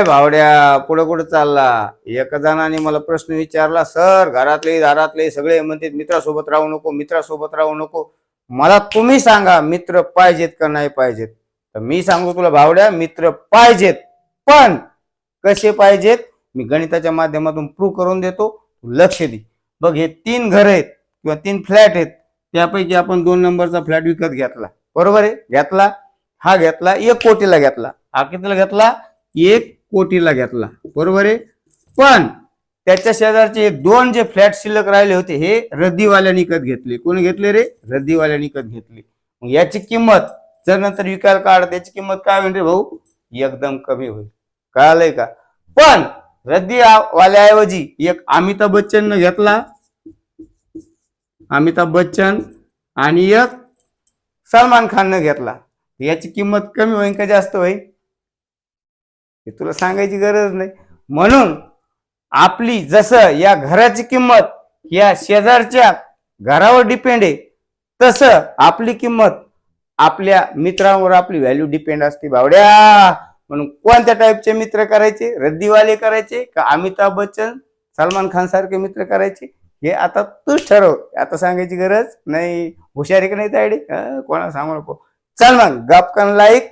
भावड्या पुढे कुठे चालला? एका जणाने मला प्रश्न विचारला, सर घरातले दारातले सगळे म्हणतात मित्रासोबत राहू नको, मित्रासोबत राहू नको. मला तुम्ही सांगा मित्र पाहिजेत का नाही पाहिजेत? तर मी सांगू तुला भावड्या, मित्र पाहिजेत, पण कसे पाहिजेत मी गणिताच्या माध्यमातून प्रूव्ह करून देतो. लक्ष दे. बघ, हे 3 घर आहेत किंवा 3 फ्लॅट आहेत. त्यापैकी आपण 2 नंबरचा फ्लॅट विकत घेतला, बरोबर आहे? घेतला, हा घेतला 1 कोटीला घेतला. हा कितीला घेतला? 1 कोटीला घेतला, बरोबर आहे? पण त्याच्या शेजारचे 2 जे फ्लॅट शिल्लक राहिले होते हे रद्दीवाल्याने विकत घेतले. कोणी घेतले रे? रद्दीवाल्याने विकत घेतले. मग याची किंमत जर नंतर विकायला काढ, त्याची किंमत काय होईल रे भाऊ? एकदम कमी होईल. कळालंय का? पण रद्दी वाल्याऐवजी एक अमिताभ बच्चन घेतला, अमिताभ बच्चन, आणि एक सलमान खान घेतला. याची किंमत कमी होईल का जास्त होईल? हे तुला सांगायची गरज नाही. म्हणून आपली जसं या घराची किंमत या शेजारच्या घरावर डिपेंड आहे, तसं आपली किंमत आपल्या मित्रांवर आपली व्हॅल्यू डिपेंड असते भावड्या. म्हणून कोणत्या टाईपचे मित्र करायचे? रद्दीवाले करायचे का अमिताभ बच्चन सलमान खान सारखे मित्र करायचे? हे आता तूच ठरव. आता सांगायची गरज नाही. हुशारी का नाही तायडे? कोणाला सांगू नको. चल मग गपकन लाईक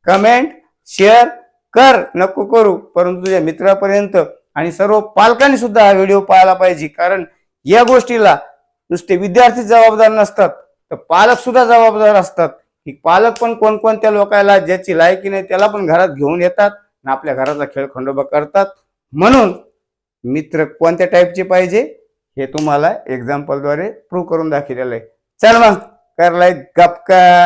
कमेंट शेअर कर, नको करू, परंतु तुझ्या मित्रापर्यंत आणि सर्व पालकांनी सुद्धा हा व्हिडिओ पाहायला पाहिजे. कारण या गोष्टीला नुसते विद्यार्थी जबाबदार नसतात, तर पालक सुद्धा जबाबदार असतात. की पालक पण कोणकोणत्या लोकांना ज्याची लायकी नाही त्याला पण घरात घेऊन येतात आणि आपल्या घराचा खेळखंडोबा करतात. म्हणून मित्र कोणत्या टाईपचे पाहिजे हे तुम्हाला एक्झाम्पलद्वारे प्रूव्ह करून दाखवलेलं आहे. चल मग कर लाईक गपका.